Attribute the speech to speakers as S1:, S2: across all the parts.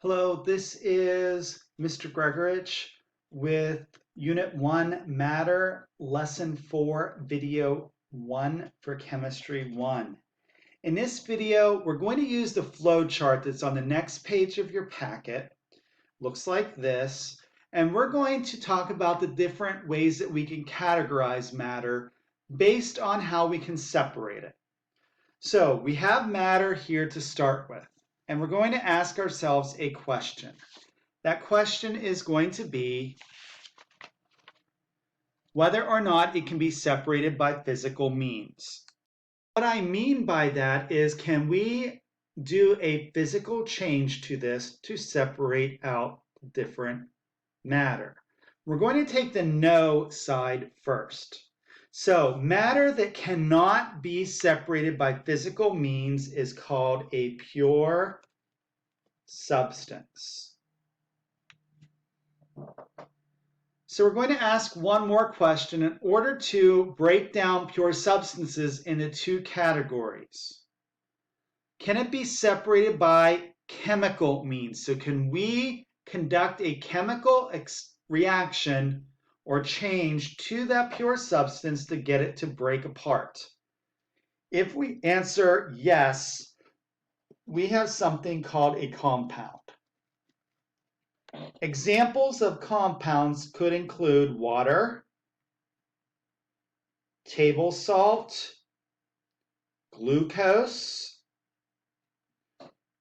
S1: Hello, this is Mr. Gregorich with Unit 1 Matter, Lesson 4, Video 1 for Chemistry 1. In this video, we're going to use the flow chart that's on the next page of your packet. Looks like this. And we're going to talk about the different ways that we can categorize matter based on how we can separate it. So we have matter here to start with, and we're going to ask ourselves a question. That question is going to be whether or not it can be separated by physical means. What I mean by that is, can we do a physical change to this to separate out different matter? We're going to take the no side first. So matter that cannot be separated by physical means is called a pure substance. So we're going to ask one more question in order to break down pure substances into two categories. Can it be separated by chemical means? So can we conduct a chemical reaction or change to that pure substance to get it to break apart? If we answer yes, we have something called a compound. Examples of compounds could include water, table salt, glucose,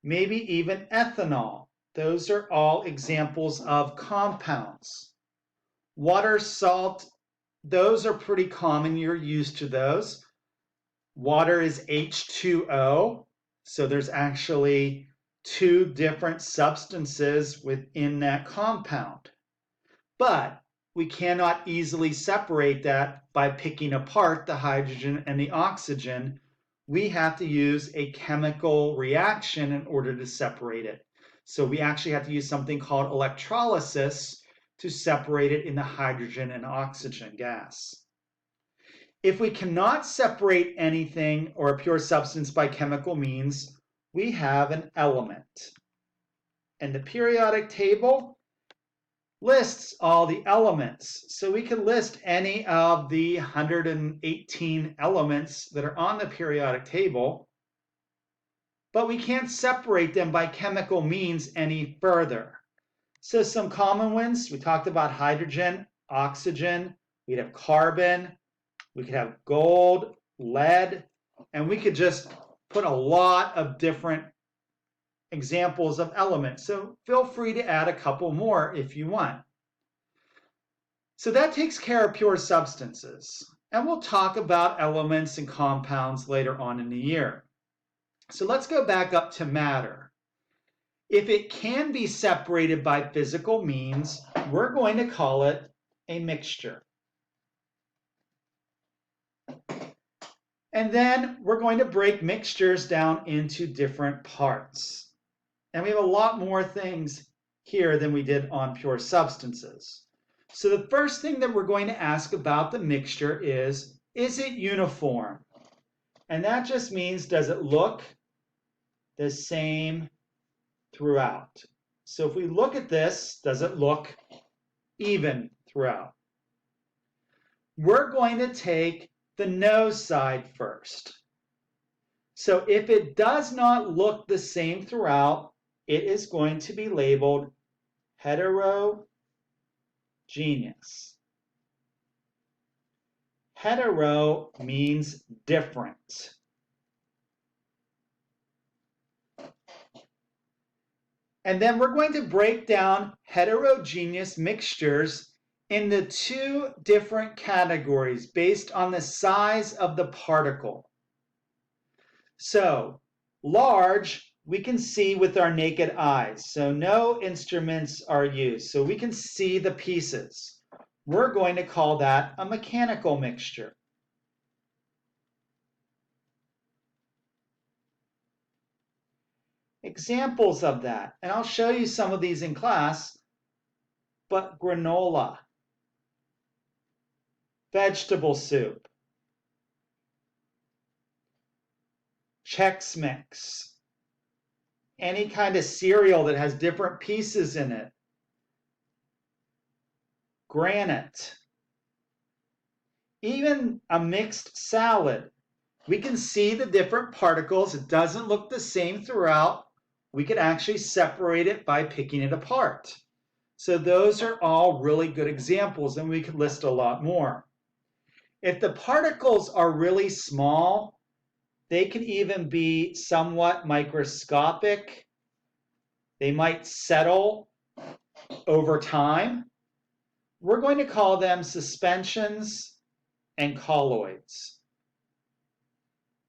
S1: maybe even ethanol. Those are all examples of compounds. Water, salt, those are pretty common. You're used to those. Water is H2O, so there's actually two different substances within that compound. But we cannot easily separate that by picking apart the hydrogen and the oxygen. We have to use a chemical reaction in order to separate it. So we actually have to use something called electrolysis to separate it in the hydrogen and oxygen gas. If we cannot separate anything or a pure substance by chemical means, we have an element. And the periodic table lists all the elements. So we can list any of the 118 elements that are on the periodic table, but we can't separate them by chemical means any further. So some common ones, we talked about hydrogen, oxygen, we'd have carbon, we could have gold, lead, and we could just put a lot of different examples of elements. So feel free to add a couple more if you want. So that takes care of pure substances. And we'll talk about elements and compounds later on in the year. So let's go back up to matter. If it can be separated by physical means, we're going to call it a mixture. And then we're going to break mixtures down into different parts. And we have a lot more things here than we did on pure substances. So the first thing that we're going to ask about the mixture is it uniform? And that just means, does it look the same throughout? So if we look at this, does it look even throughout? We're going to take the no side first. So if it does not look the same throughout, it is going to be labeled heterogeneous. Hetero means different. And then we're going to break down heterogeneous mixtures into two different categories based on the size of the particle. So large, we can see with our naked eyes. So no instruments are used. So we can see the pieces. We're going to call that a mechanical mixture. Examples of that, and I'll show you some of these in class, but granola, vegetable soup, Chex Mix, any kind of cereal that has different pieces in it. Granite. Even a mixed salad. We can see the different particles. It doesn't look the same throughout. We can actually separate it by picking it apart. So those are all really good examples, and we could list a lot more. If the particles are really small, they can even be somewhat microscopic. They might settle over time. We're going to call them suspensions and colloids.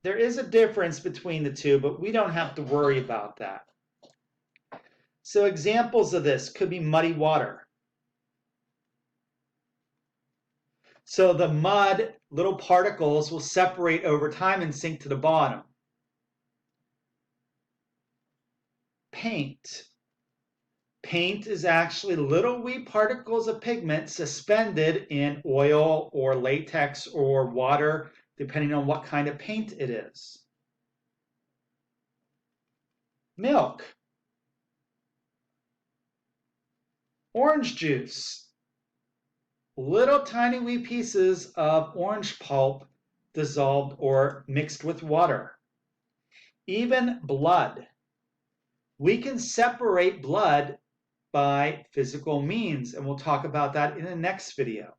S1: There is a difference between the two, but we don't have to worry about that. So examples of this could be muddy water. So the mud, little particles will separate over time and sink to the bottom. Paint. Paint is actually little wee particles of pigment suspended in oil or latex or water, depending on what kind of paint it is. Milk. Orange juice. Little tiny wee pieces of orange pulp dissolved or mixed with water. Even blood. We can separate blood by physical means, and we'll talk about that in the next video.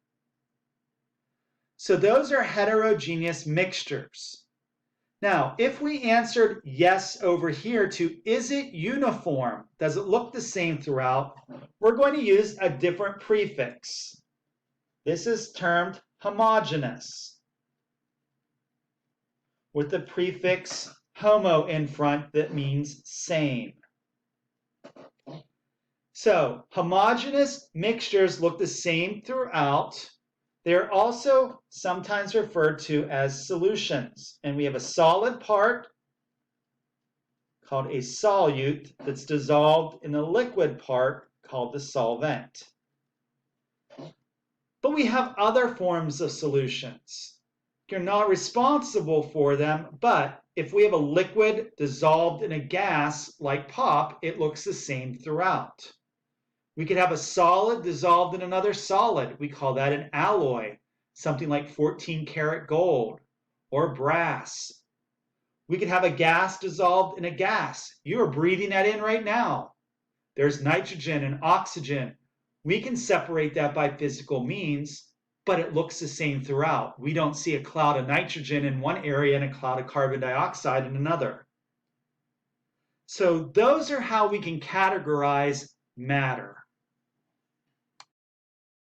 S1: So those are heterogeneous mixtures. Now, if we answered yes over here to is it uniform, does it look the same throughout, we're going to use a different prefix. This is termed homogeneous, with the prefix homo in front that means same. So homogeneous mixtures look the same throughout. They're also sometimes referred to as solutions. And we have a solid part called a solute that's dissolved in a liquid part called the solvent. But we have other forms of solutions. You're not responsible for them, but if we have a liquid dissolved in a gas like pop, it looks the same throughout. We could have a solid dissolved in another solid. We call that an alloy, something like 14 karat gold or brass. We could have a gas dissolved in a gas. You are breathing that in right now. There's nitrogen and oxygen. We can separate that by physical means, but it looks the same throughout. We don't see a cloud of nitrogen in one area and a cloud of carbon dioxide in another. So those are how we can categorize matter.